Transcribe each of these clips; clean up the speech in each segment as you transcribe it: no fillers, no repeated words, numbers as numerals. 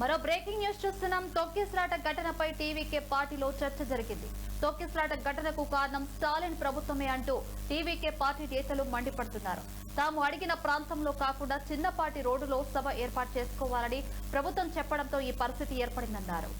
మరో breaking news చూస్తున్నాం. తొక్కిసలాట ఘటనపై టీవీకే పార్టీలో చర్చ జరిగింది. తొక్కిసలాట ఘటనకు కారణం స్టాలిన్ ప్రభుత్వమే అంటూ టీవీకే పార్టీ నేతలు మండిపడుతున్నారు. తాము అడిగిన ప్రాంతంలో కాకుండా చిన్నపాటి రోడ్డులో సభ ఏర్పాటు చేసుకోవాలని ప్రభుత్వం చెప్పడంతో ఈ పరిస్థితి ఏర్పడిందన్నారు.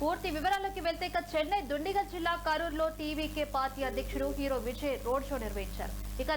పూర్తి వివరాల్లోకి వెళ్తే చెన్నై దుండిగల్ జిల్లా కరూరులో టీవీకే పార్టీ అధ్యక్షుడు హీరో విజయ్ రోడ్ షో నిర్వహించారు.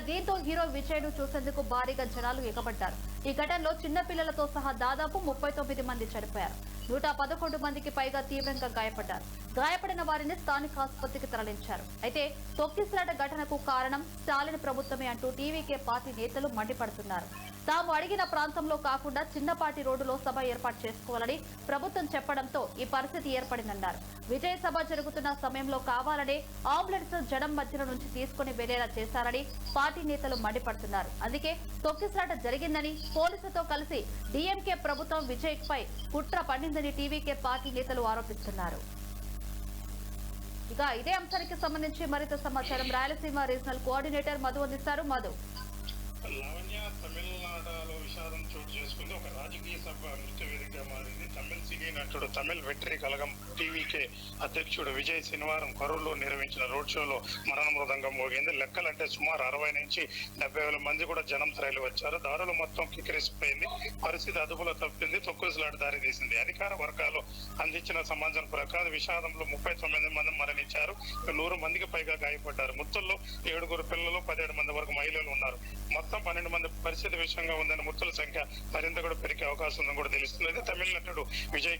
దీంతో హీరో విజయ్ ను చూసేందుకు భారీగా జనాలు ఎగబడ్డారు. ఈ ఘటనలో చిన్నపిల్లలతో సహా దాదాపు 39 మంది చనిపోయారు. 111 మందికి పైగా తీవ్రంగా గాయపడ్డారు. గాయపడిన వారిని స్థానిక ఆసుపత్రికి తరలించారు. అయితే తొక్కిసలాట ఘటనకు కారణం స్టాలిన్ ప్రభుత్వమే అంటూ టీవీకే పార్టీ నేతలు మండిపడుతున్నారు. తాము అడిగిన ప్రాంతంలో కాకుండా చిన్నపాటి రోడ్డులో సభ ఏర్పాటు చేసుకోవాలని ప్రభుత్వం చెప్పడంతో ఈ పరిస్థితి ఏర్పడిందన్నారు. విజయ సభ జరుగుతున్న సమయంలో కావాలనే అంబులెన్స్ జనం మధ్యలో నుంచి తీసుకుని వెళ్లేలా చేశారని పార్టీ నేతలు మండిపడుతున్నారు. అందుకే తొక్కిసలాట జరిగిందని పోలీసులతో కలిసి డీఎంకే ప్రభుత్వం విజయ్ పై కుట్ర పడిందని టీవీకే పార్టీ నేతలు ఆరోపిస్తున్నారు. ఇదే అంశానికి సంబంధించి మరింత సమాచారం రాయలసీమ రీజనల్ కోఆర్డినేటర్ మధు అందిస్తారు. మధు, లావణ్య తమిళనాడులో విషాదం చోటు చేసుకుంది. ఒక రాజకీయ సభ నృత్య వేదికగా మారింది. తమిళ సినీ నటుడు తమిళ వెట్రి కలగం టీవీకే అధ్యక్షుడు విజయ్ శనివారం కరూరులో నిర్వహించిన రోడ్ షోలో మరణ మృదంగం మోగింది. లెక్కలంటే సుమారు 60 నుంచి 70,000 మంది కూడా జనం తరలి వచ్చారు. దారులు మొత్తం కిక్కిరిసిపోయింది. పరిస్థితి అదుపులో తప్పింది. తొక్కిసలాట దారి తీసింది. అధికార వర్గాలు అందించిన సమాచారం ప్రకారం విషాదంలో 39 మంది మరణించారు. 100 మందికి పైగా గాయపడ్డారు. మృతుల్లో 7 పిల్లలు, 17 మంది వరకు మహిళలు ఉన్నారు. మొత్తం 12 మంది పరిస్థితి విషయంగా ఉందని మృతుల సంఖ్య మరింత కూడా పెరిగే అవకాశం ఉందని కూడా తెలుస్తుంది. తమిళ నటుడు విజయ్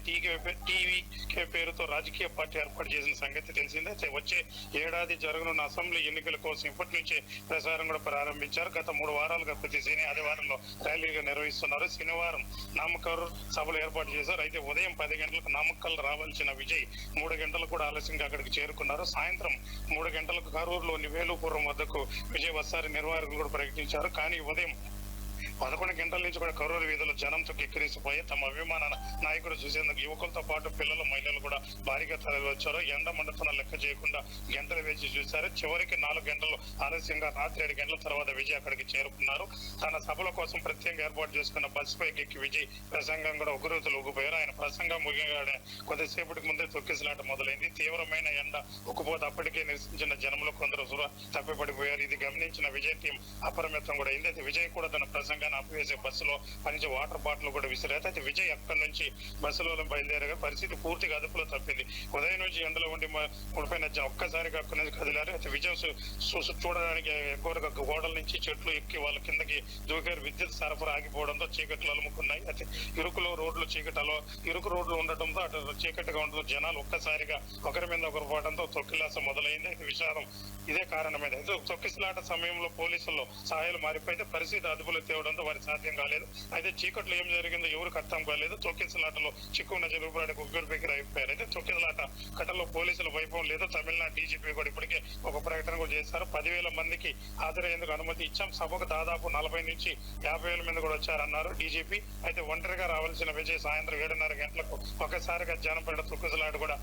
టీవీకే పేరుతో రాజకీయ పార్టీ ఏర్పాటు చేసిన సంగతి తెలిసిందే. వచ్చే ఏడాది జరగనున్న అసెంబ్లీ ఎన్నికల కోసం ఇప్పటి నుంచే ప్రచారం కూడా ప్రారంభించారు. గత 3 వారాలుగా ప్రతి శని ఆదివారంలో ర్యాలీగా నిర్వహిస్తున్నారు. శనివారం నామకల్ సభలు ఏర్పాటు చేశారు. అయితే ఉదయం 10 గంటలకు నామకల్ రావాల్సిన విజయ్ 3 గంటలకు కూడా ఆలస్యంగా అక్కడికి చేరుకున్నారు. సాయంత్రం 3 గంటలకు కరూరులోని వేలుపురం వద్దకు విజయ్ వస్తారని నిర్వాహకులు కూడా ప్రకటించారు. కానీ ఉదయం 11 గంటల నుంచి కూడా కరూరు వీధులు జనంతో కిక్కిరిసిపోయి తమ అభిమాన నాయకుడు చూసేందుకు యువకులతో పాటు పిల్లలు, మహిళలు కూడా భారీగా తరలి వచ్చారు. ఎండ మండతన లెక్క చేయకుండా గంటలు వేచి చూశారు. చివరికి 4 గంటలు ఆలస్యంగా రాత్రి 7 గంటల తర్వాత విజయ్ అక్కడికి చేరుకున్నారు. తన సభల కోసం ప్రత్యేకంగా ఏర్పాటు చేసుకున్న బస్ పైకి ఎక్కి విజయ్ ప్రసంగం కూడా ఉగ్రతలు ఊగిపోయారు. ఆయన ప్రసంగం ముగియగానే కొద్దిసేపటికి ముందే తొక్కిసలాట మొదలైంది. తీవ్రమైన ఎండ ఉక్కుపోతే అప్పటికే నివసించిన జనంలో కొందరు తప్పిపడిపోయారు. ఇది గమనించిన విజయ్ టీం అప్రమత్తం కూడా అయింది. అయితే విజయ్ కూడా తన ప్రసంగాన్ని ఆపివేసే బస్సులో పనిచే వాటర్ బాటిల్ కూడా విసిరారు. అయితే విజయ్ అక్కడి నుంచి బస్సులో బయలుదేరగా పరిస్థితి పూర్తిగా అదుపులో తప్పింది. ఉదయం నుంచి ఎండలో ఉండి ఉండిపోయిన జనం ఒక్కసారిగా అక్కడి నుంచి కదిలారు. అయితే విజయం చూడడానికి ఎక్కువగా గోడల నుంచి చెట్లు ఎక్కి వాళ్ళ కిందకి దూకారు. విద్యుత్ సరఫరా ఆగిపోవడంతో చీకట్లు అలుముకున్నాయి. అయితే ఇరుకు రోడ్లు ఉండటంతో అటు చీకటిగా ఉండడంతో జనాలు ఒక్కసారిగా ఒకరి మీద ఒకరు పోవడంతో తొక్కిలాస మొదలైంది. అయితే విషాదం ఇదే కారణమైంది. అయితే తొక్కిసలాట సమయంలో పోలీసుల్లో సహాయాలు మారిపోతే పరిస్థితి అదుపులో తేవడంతో వారి సాధ్యం కాలేదు. అయితే చీకట్లో ఏం జరిగిందో ఎవరికి అర్థం కాలేదు. తొక్కిసలాటలో చిక్కున్న జరుగుబాటుకు ఉగ్గురు అయిపోయారు. అయితే తొక్కిసలాట ఘటనలో పోలీసుల వైభవం లేదు. తమిళనాడు డీజీపీ కూడా ఇప్పటికే ఒక ప్రకటన కూడా చేశారు. 10,000 మందికి హాజరయ్యేందుకు అనుమతి ఇచ్చాం. సభకు దాదాపు 40 నుంచి 50,000 మంది కూడా వచ్చారన్నారు డీజీపీ. అయితే ఒంటరిగా రావాల్సిన విజయ్ సాయంత్రం 7:30 గంటలకు ఒకసారిగా జనపడ్డ తొక్కిసలాట కూడా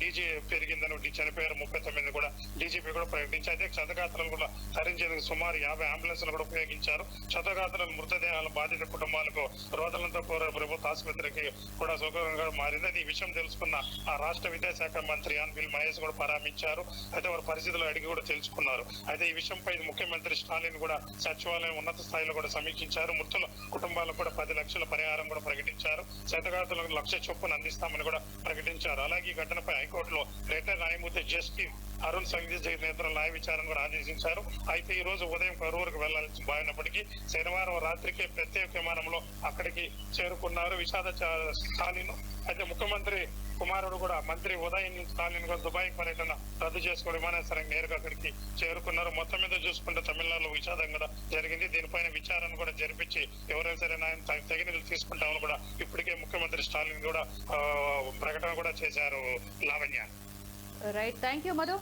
డీజీ పెరిగిందని చనిపోయారు 39 కూడా డీజీపీ కూడా ప్రకటించారు. అయితే క్షతగాత్రలు కూడా తరించేందుకు సుమారు 50 అంబులెన్స్లు కూడా ఉపయోగించారు. క్షతగాత్రలు మృతదేహాల బాధిత కుటుంబాలకు రోదనలతో కోరారు. ప్రభుత్వ ఆసుపత్రికి కూడా సౌకర్యంగా మారింది. ఈ విషయం తెలుసుకున్న ఆ రాష్ట్ర విద్యాశాఖ మంత్రి ఆన్బిల్ మహేష్ కూడా పరామర్శించారు. అయితే వారి పరిస్థితులు అడిగి కూడా తెలుసుకున్నారు. అయితే ఈ విషయంపై ముఖ్యమంత్రి స్టాలిన్ కూడా సచివాలయం ఉన్నత స్థాయిలో కూడా సమీక్షించారు. మృతుల కుటుంబాలకు కూడా 10 లక్షల పరిహారం కూడా ప్రకటించారు. క్షతగాత్రులకు 1,00,000 చొప్పున అందిస్తామని కూడా ప్రకటించారు. అలాగే ఈ ఘటనపై హైకోర్టులో రిటైర్ న్యాయమూర్తి జస్టిస్ అరుణ్ సంఘీ నేతృత్వంలో న్యాయ విచారణ కూడా ఆదేశించారు. అయితే ఈ రోజు ఉదయం కరూరుకు వెళ్లాల్సి బాగినప్పటికీ శనివారం రాత్రికి ప్రత్యేక విమానంలో అక్కడికి చేరుకున్నారు విషాద స్టాలిన్. అయితే ముఖ్యమంత్రి కుమారుడు కూడా మంత్రి ఉదయం నుంచి స్టాలిన్ కూడా దుబాయ్ పర్యటన రద్దు చేసుకుని విమానాశ్రయం నేరుగా అక్కడికి చేరుకున్నారు. మొత్తం మీద చూసుకుంటే తమిళనాడులో విషాదం కూడా జరిగింది. దీనిపైన విచారణ కూడా జరిపించి ఎవరైనా సరే తగిన తీసుకుంటామని కూడా ఇప్పటికే ముఖ్యమంత్రి స్టాలిన్ కూడా ప్రకటన కూడా చేశారు. Lavanya. Right, thank you Madhu.